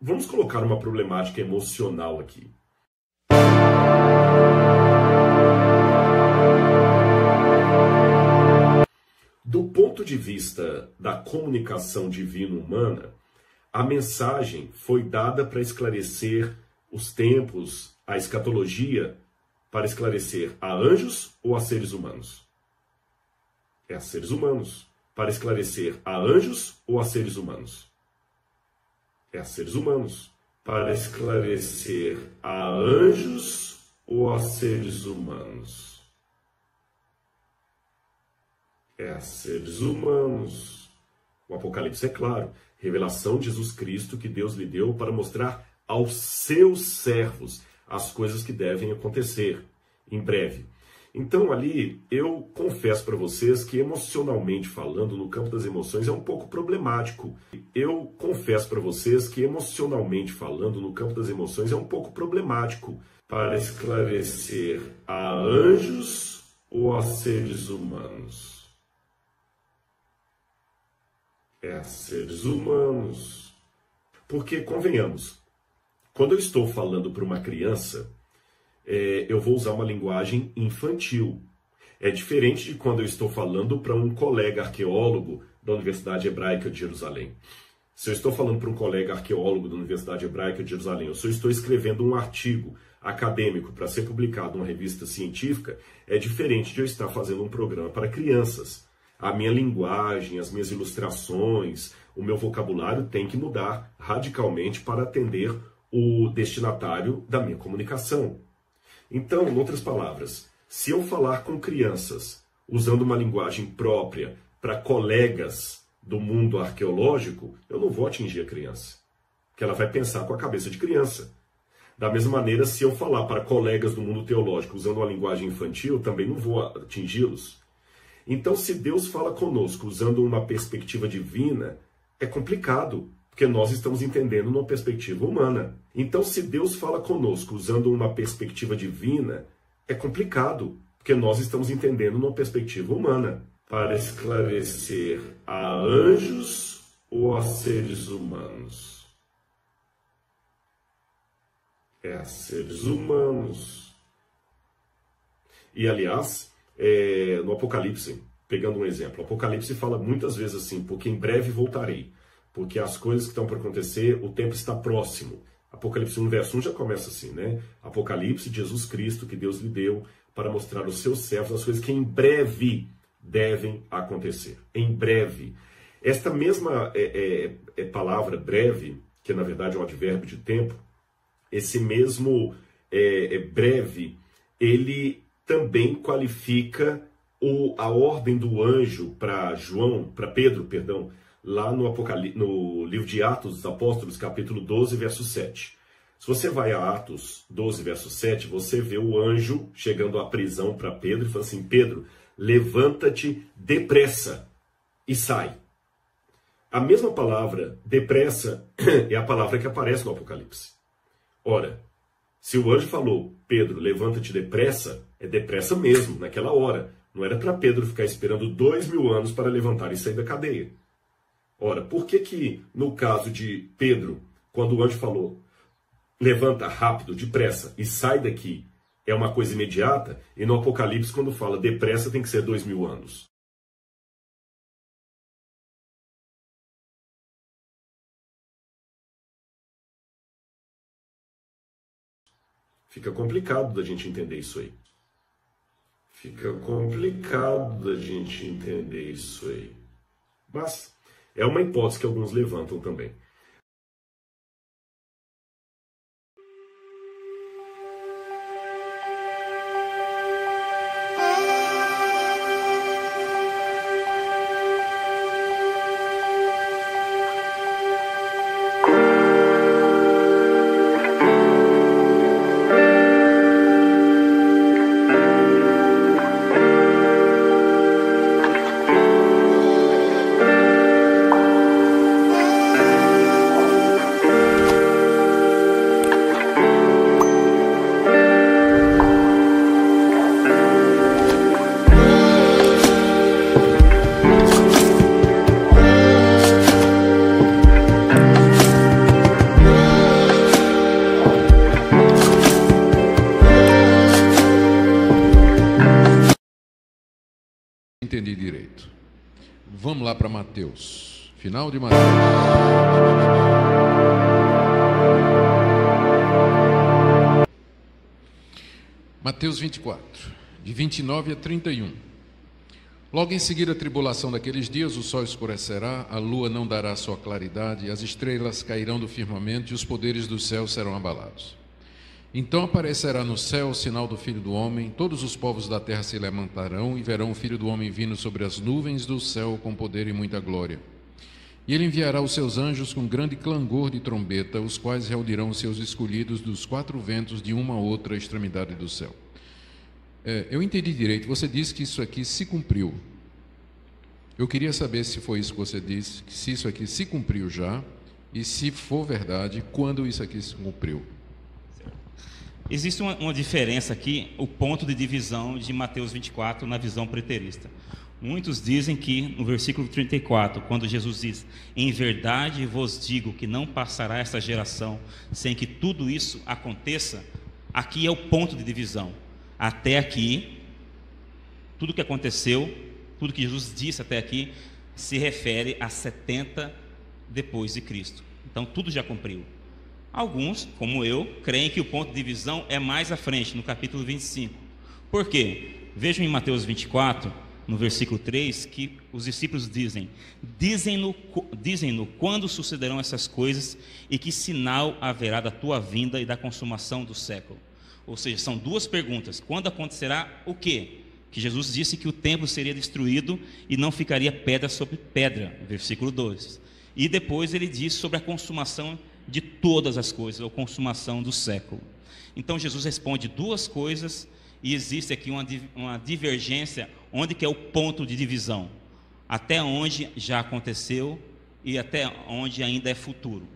Vamos colocar uma problemática emocional aqui. Do ponto de vista da comunicação divino-humana, a mensagem foi dada para esclarecer os tempos, a escatologia, para esclarecer a anjos ou a seres humanos? É a seres humanos. Para esclarecer a anjos ou a seres humanos? É a seres humanos. Para esclarecer a anjos ou a seres humanos? É a seres humanos. O Apocalipse é claro. Revelação de Jesus Cristo que Deus lhe deu para mostrar aos seus servos as coisas que devem acontecer em breve. Então ali eu confesso para vocês que emocionalmente falando, no campo das emoções, é um pouco problemático. Eu confesso para vocês que emocionalmente falando, no campo das emoções, é um pouco problemático para esclarecer a anjos ou a seres humanos. É a seres humanos. Porque, convenhamos, quando eu estou falando para uma criança, eu vou usar uma linguagem infantil. É diferente de quando eu estou falando para um colega arqueólogo da Universidade Hebraica de Jerusalém. Se eu estou falando para um colega arqueólogo da Universidade Hebraica de Jerusalém, ou se eu estou escrevendo um artigo acadêmico para ser publicado numa revista científica, é diferente de eu estar fazendo um programa para crianças. A minha linguagem, as minhas ilustrações, o meu vocabulário tem que mudar radicalmente para atender o destinatário da minha comunicação. Então, em outras palavras, se eu falar com crianças usando uma linguagem própria para colegas do mundo arqueológico, eu não vou atingir a criança, porque ela vai pensar com a cabeça de criança. Da mesma maneira, se eu falar para colegas do mundo teológico usando uma linguagem infantil, também não vou atingi-los. Então, se Deus fala conosco usando uma perspectiva divina, é complicado, porque nós estamos entendendo numa perspectiva humana. Então, se Deus fala conosco usando uma perspectiva divina, é complicado, porque nós estamos entendendo numa perspectiva humana. Para esclarecer a anjos ou a seres humanos? É a seres humanos. E, aliás, no Apocalipse, pegando um exemplo, o Apocalipse fala muitas vezes assim, porque em breve voltarei. Porque as coisas que estão para acontecer, o tempo está próximo. Apocalipse 1, verso 1 já começa assim, né? Apocalipse de Jesus Cristo, que Deus lhe deu para mostrar aos seus servos as coisas que em breve devem acontecer. Em breve. Esta mesma palavra breve, que na verdade é um advérbio de tempo, esse mesmo breve, ele também qualifica a ordem do anjo para Pedro, perdão, lá no livro de Atos dos Apóstolos, capítulo 12, verso 7. Se você vai a Atos 12, verso 7, você vê o anjo chegando à prisão para Pedro e fala assim: Pedro, levanta-te depressa e sai. A mesma palavra, depressa, é a palavra que aparece no Apocalipse. Ora, se o anjo falou, Pedro, levanta-te depressa, é depressa mesmo, naquela hora. Não era para Pedro ficar esperando 2000 anos para levantar e sair da cadeia. Ora, por que no caso de Pedro, quando o anjo falou, levanta rápido, depressa e sai daqui, é uma coisa imediata, e no Apocalipse, quando fala depressa, tem que ser 2000 anos? Fica complicado da gente entender isso aí. Fica complicado da gente entender isso aí. Mas é uma hipótese que alguns levantam também. entendi direito. Vamos lá para Mateus. Final de Mateus. Mateus 24, de 29 a 31. Logo em seguida a tribulação daqueles dias, o sol escurecerá, a lua não dará sua claridade, as estrelas cairão do firmamento e os poderes do céu serão abalados. Então aparecerá no céu o sinal do Filho do Homem, todos os povos da terra se levantarão e verão o Filho do Homem vindo sobre as nuvens do céu com poder e muita glória. E ele enviará os seus anjos com grande clangor de trombeta, os quais reunirão os seus escolhidos dos quatro ventos de uma a outra extremidade do céu. Eu entendi direito, você disse que isso aqui se cumpriu. Eu queria saber se foi isso que você disse, se isso aqui se cumpriu já, e se for verdade, quando isso aqui se cumpriu. Existe uma diferença aqui, o ponto de divisão de Mateus 24 na visão preterista. Muitos dizem que no versículo 34, quando Jesus diz: em verdade vos digo que não passará esta geração sem que tudo isso aconteça, aqui é o ponto de divisão. Até aqui, tudo que aconteceu, tudo que Jesus disse até aqui, se refere a 70 depois de Cristo. Então tudo já cumpriu. Alguns, como eu, creem que o ponto de divisão é mais à frente, no capítulo 25. Por quê? Vejam em Mateus 24, no versículo 3, que os discípulos dizem-no quando sucederão essas coisas e que sinal haverá da tua vinda e da consumação do século. Ou seja, são duas perguntas. Quando acontecerá o quê? Que Jesus disse que o templo seria destruído e não ficaria pedra sobre pedra, versículo 2. E depois ele diz sobre a consumação de todas as coisas, ou consumação do século. Então Jesus responde duas coisas e existe aqui uma divergência, onde que é o ponto de divisão, até onde já aconteceu e até onde ainda é futuro.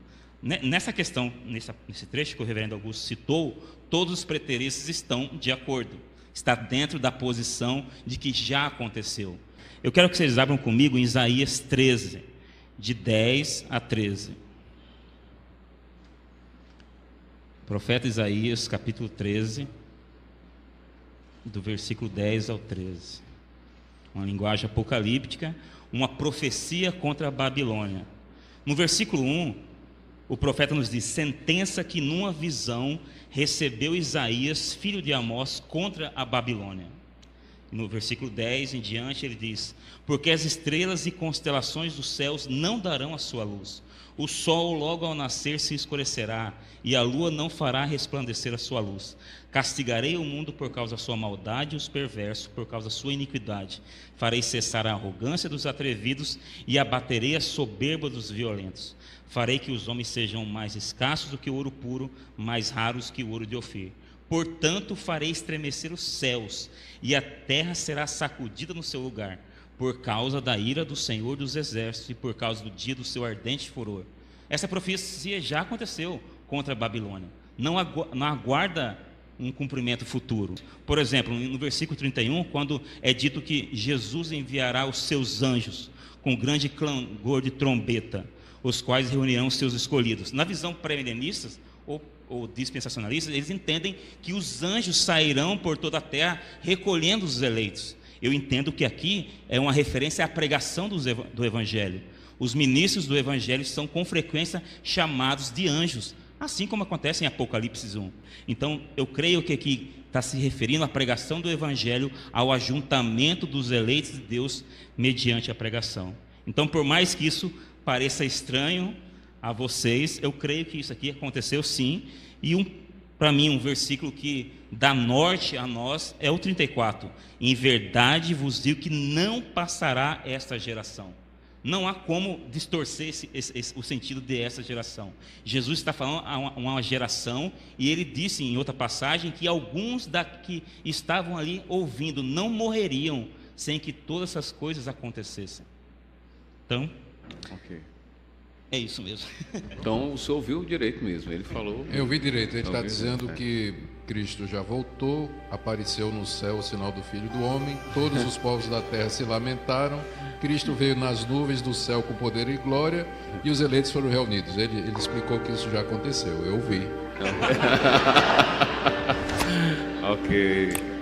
Nessa questão, nesse trecho que o reverendo Augusto citou, todos os preteristas estão de acordo, está dentro da posição de que já aconteceu. Eu quero que vocês abram comigo em Isaías 13, de 10 a 13. Profeta Isaías, capítulo 13, do versículo 10 ao 13. Uma linguagem apocalíptica, uma profecia contra a Babilônia. No versículo 1, o profeta nos diz: sentença que numa visão recebeu Isaías, filho de Amós, contra a Babilônia. No versículo 10 em diante ele diz: porque as estrelas e constelações dos céus não darão a sua luz. O sol logo ao nascer se escurecerá, e a lua não fará resplandecer a sua luz. Castigarei o mundo por causa da sua maldade e os perversos por causa da sua iniquidade. Farei cessar a arrogância dos atrevidos e abaterei a soberba dos violentos. Farei que os homens sejam mais escassos do que o ouro puro, mais raros que o ouro de Ofir. Portanto, farei estremecer os céus, e a terra será sacudida no seu lugar, por causa da ira do Senhor dos Exércitos e por causa do dia do seu ardente furor. Essa profecia já aconteceu contra a Babilônia. Não aguarda um cumprimento futuro. Por exemplo, no versículo 31, quando é dito que Jesus enviará os seus anjos com grande clangor de trombeta, os quais reunirão os seus escolhidos. Na visão pré-milenistas ou dispensacionalistas, eles entendem que os anjos sairão por toda a terra recolhendo os eleitos. Eu entendo que aqui é uma referência à pregação do Evangelho. Os ministros do Evangelho são com frequência chamados de anjos, assim como acontece em Apocalipse 1. Então, eu creio que aqui está se referindo à pregação do Evangelho, ao ajuntamento dos eleitos de Deus mediante a pregação. Então, por mais que isso pareça estranho a vocês, eu creio que isso aqui aconteceu sim, e para mim, um versículo que dá norte a nós é o 34. Em verdade vos digo que não passará esta geração. Não há como distorcer o sentido de essa geração. Jesus está falando a uma geração, e ele disse em outra passagem que alguns que estavam ali ouvindo não morreriam sem que todas essas coisas acontecessem. Então, é isso mesmo. Então, o senhor ouviu direito mesmo, ele falou... Eu vi direito, ele está dizendo que Cristo já voltou, apareceu no céu o sinal do Filho do Homem, todos os povos da terra se lamentaram, Cristo veio nas nuvens do céu com poder e glória, e os eleitos foram reunidos. Ele explicou que isso já aconteceu, eu vi. Ok.